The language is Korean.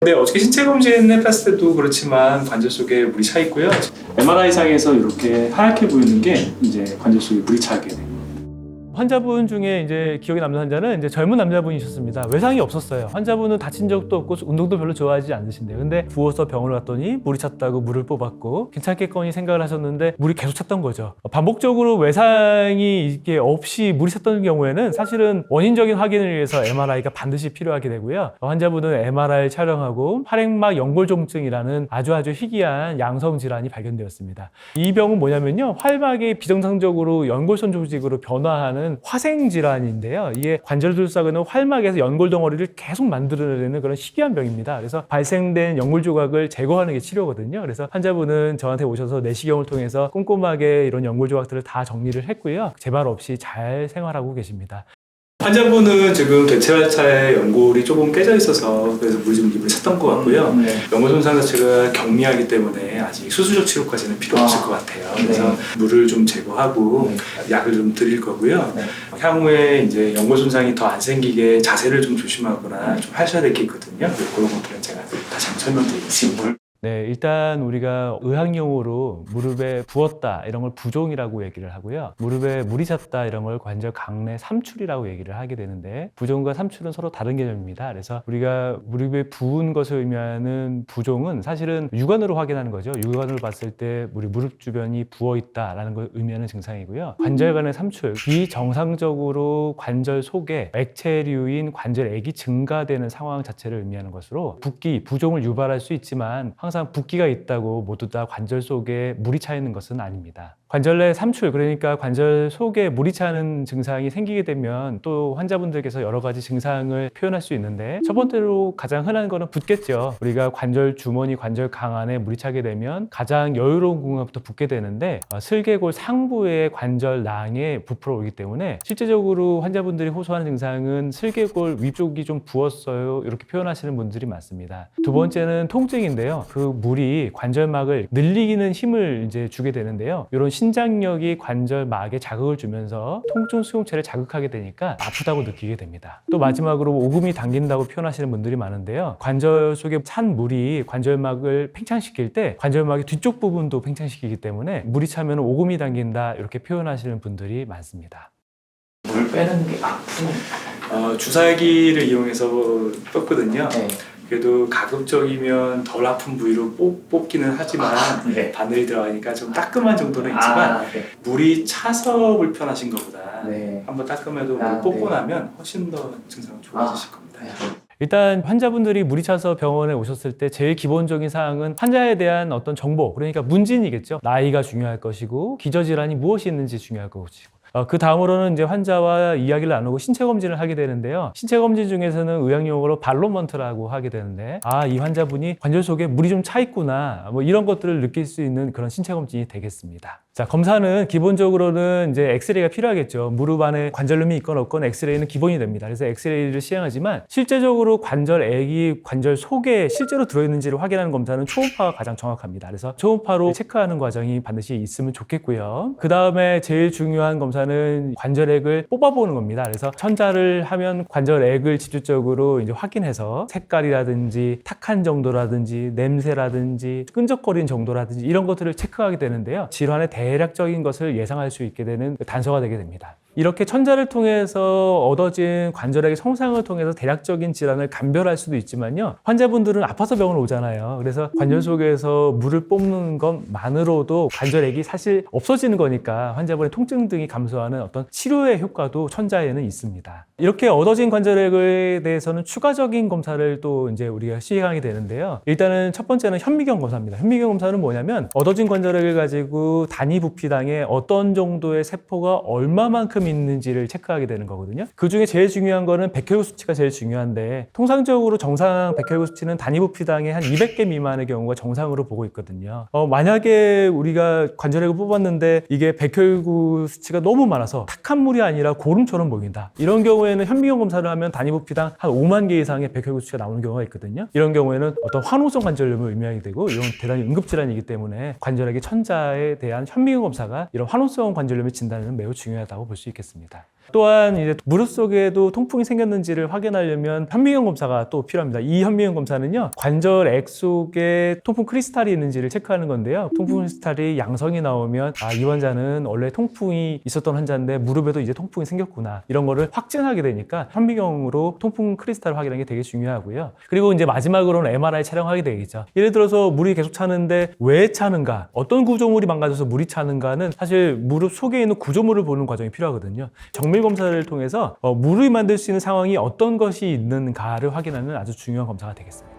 네, 어저께 신체 검진 해봤을 때도 그렇지만 관절 속에 물이 차 있고요. MRI상에서 이렇게 하얗게 보이는 게 이제 관절 속에 물이 차게 돼요. 환자분 중에 이제 기억에 남는 환자는 이제 젊은 남자분이셨습니다. 외상이 없었어요. 환자분은 다친 적도 없고 운동도 별로 좋아하지 않으신데요. 근데 부어서 병원을 갔더니 물이 찼다고 물을 뽑았고 괜찮겠거니 생각을 하셨는데 물이 계속 찼던 거죠. 반복적으로 외상이 이게 없이 물이 찼던 경우에는 사실은 원인적인 확인을 위해서 MRI가 반드시 필요하게 되고요. 환자분은 MRI 촬영하고 활액막 연골종증이라는 아주 희귀한 양성 질환이 발견되었습니다. 이 병은 뭐냐면요, 활막이 비정상적으로 연골선 조직으로 변화하는 화생 질환인데요. 이게 관절을 둘러싸고는 활막에서 연골 덩어리를 계속 만들어내는 그런 희귀한 병입니다. 그래서 발생된 연골 조각을 제거하는 게 치료거든요. 그래서 환자분은 저한테 오셔서 내시경을 통해서 꼼꼼하게 이런 연골 조각들을 다 정리를 했고요. 재발 없이 잘 생활하고 계십니다. 환자분은 지금 대체활차에 연골이 조금 깨져 있어서 그래서 물이 좀 입을 찼던 것 같고요. 연골 손상 자체가 경미하기 때문에 아직 수술적 치료까지는 필요 없을 것 같아요. 그래서 물을 좀 제거하고 약을 좀 드릴 거고요. 향후에 이제 연골 손상이 더 안 생기게 자세를 좀 조심하거나 좀 하셔야 될 게 있거든요. 그런 것들은 제가 다시 한번 설명드리겠습니다. 네, 일단 우리가 의학용어로 무릎에 부었다 이런 걸 부종이라고 얘기를 하고요. 무릎에 물이 찼다 이런 걸 관절 강내 삼출이라고 얘기를 하게 되는데, 부종과 삼출은 서로 다른 개념입니다. 그래서 우리가 무릎에 부은 것을 의미하는 부종은 사실은 육안으로 확인하는 거죠. 육안으로 봤을 때 우리 무릎 주변이 부어 있다라는 걸 의미하는 증상이고요. 관절 간의 삼출, 비정상적으로 관절 속에 액체류인 관절액이 증가되는 상황 자체를 의미하는 것으로 붓기, 부종을 유발할 수 있지만 항상 붓기가 있다고 모두 다 관절 속에 물이 차 있는 것은 아닙니다. 관절 내 삼출, 그러니까 관절 속에 물이 차는 증상이 생기게 되면 또 환자분들께서 여러 가지 증상을 표현할 수 있는데, 첫 번째로 가장 흔한 거는 붓겠죠. 우리가 관절 주머니, 관절 강 안에 물이 차게 되면 가장 여유로운 공간부터 붓게 되는데, 슬개골 상부의 관절낭에 부풀어 오기 때문에 실제적으로 환자분들이 호소하는 증상은 슬개골 위쪽이 좀 부었어요, 이렇게 표현하시는 분들이 많습니다. 두 번째는 통증인데요. 그 물이 관절막을 늘리는 힘을 이제 주게 되는데요. 이런 신장력이 관절막에 자극을 주면서 통증 수용체를 자극하게 되니까 아프다고 느끼게 됩니다. 또 마지막으로 오금이 당긴다고 표현하시는 분들이 많은데요. 관절 속에 찬 물이 관절막을 팽창시킬 때 관절막의 뒤쪽 부분도 팽창시키기 때문에 물이 차면 오금이 당긴다 이렇게 표현하시는 분들이 많습니다. 물 빼는 게 아프네. 주사기를 이용해서 뺐거든요. 네. 그래도 가급적이면 덜 아픈 부위로 뽑기는 하지만 네. 바늘이 들어가니까 좀 따끔한 정도는 있지만 네. 물이 차서 불편하신 것보다 네. 한번 따끔해도 물 뽑고 네. 나면 훨씬 더 증상은 좋아지실 겁니다. 일단 환자분들이 물이 차서 병원에 오셨을 때 제일 기본적인 사항은 환자에 대한 어떤 정보, 그러니까 문진이겠죠. 나이가 중요할 것이고 기저질환이 무엇이 있는지 중요할 것이고, 그 다음으로는 이제 환자와 이야기를 나누고 신체 검진을 하게 되는데요. 신체 검진 중에서는 의학용어로 발로먼트라고 하게 되는데, 이 환자분이 관절 속에 물이 좀 차 있구나, 뭐 이런 것들을 느낄 수 있는 그런 신체 검진이 되겠습니다. 자, 검사는 기본적으로는 이제 엑스레이가 필요하겠죠. 무릎 안에 관절염이 있건 없건 엑스레이는 기본이 됩니다. 그래서 엑스레이를 시행하지만 실제적으로 관절액이 관절 속에 실제로 들어있는지를 확인하는 검사는 초음파가 가장 정확합니다. 그래서 초음파로 체크하는 과정이 반드시 있으면 좋겠고요. 그 다음에 제일 중요한 검사는 관절액을 뽑아보는 겁니다. 그래서 천자를 하면 관절액을 집중적으로 이제 확인해서 색깔이라든지 탁한 정도라든지 냄새라든지 끈적거리는 정도라든지 이런 것들을 체크하게 되는데요. 질환의 대략적인 것을 예상할 수 있게 되는 단서가 되게 됩니다. 이렇게 천자를 통해서 얻어진 관절액의 성상을 통해서 대략적인 질환을 감별할 수도 있지만요, 환자분들은 아파서 병원을 오잖아요. 그래서 관절 속에서 물을 뽑는 것만으로도 관절액이 사실 없어지는 거니까 환자분의 통증 등이 감소하는 어떤 치료의 효과도 천자에는 있습니다. 이렇게 얻어진 관절액에 대해서는 추가적인 검사를 또 이제 우리가 시행하게 되는데요. 일단은 첫 번째는 현미경 검사입니다. 현미경 검사는 뭐냐면 얻어진 관절액을 가지고 단위 부피당에 어떤 정도의 세포가 얼마만큼 있는지를 체크하게 되는 거거든요. 그 중에 제일 중요한 거는 백혈구 수치가 제일 중요한데, 통상적으로 정상 백혈구 수치는 단위 부피당에 한 200개 미만의 경우가 정상으로 보고 있거든요. 만약에 우리가 관절액을 뽑았는데 이게 백혈구 수치가 너무 많아서 탁한 물이 아니라 고름처럼 보인다, 이런 경우에는 현미경 검사를 하면 단위 부피당 한 5만 개 이상의 백혈구 수치가 나오는 경우가 있거든요. 이런 경우에는 어떤 환우성 관절염을 의미하게 되고, 이건 대단히 응급질환이기 때문에 관절액의 천자에 대한 현미경 검사가 이런 환우성 관절염의 진단에는 매우 중요하다고 볼 수 있겠습니다. 또한 이제 무릎 속에도 통풍이 생겼는지를 확인하려면 현미경 검사가 또 필요합니다. 이 현미경 검사는요, 관절액 속에 통풍 크리스탈이 있는지를 체크하는 건데요. 통풍 크리스탈이 양성이 나오면 이 환자는 원래 통풍이 있었던 환자인데 무릎에도 이제 통풍이 생겼구나, 이런 거를 확진하게 되니까 현미경으로 통풍 크리스탈을 확인하는 게 되게 중요하고요. 그리고 이제 마지막으로는 MRI 촬영하게 되겠죠. 예를 들어서 물이 계속 차는데 왜 차는가, 어떤 구조물이 망가져서 물이 차는가는 사실 무릎 속에 있는 구조물을 보는 과정이 필요하거든요. 정밀 검사를 통해서 무릎이 만들 수 있는 상황이 어떤 것이 있는가를 확인하는 아주 중요한 검사가 되겠습니다.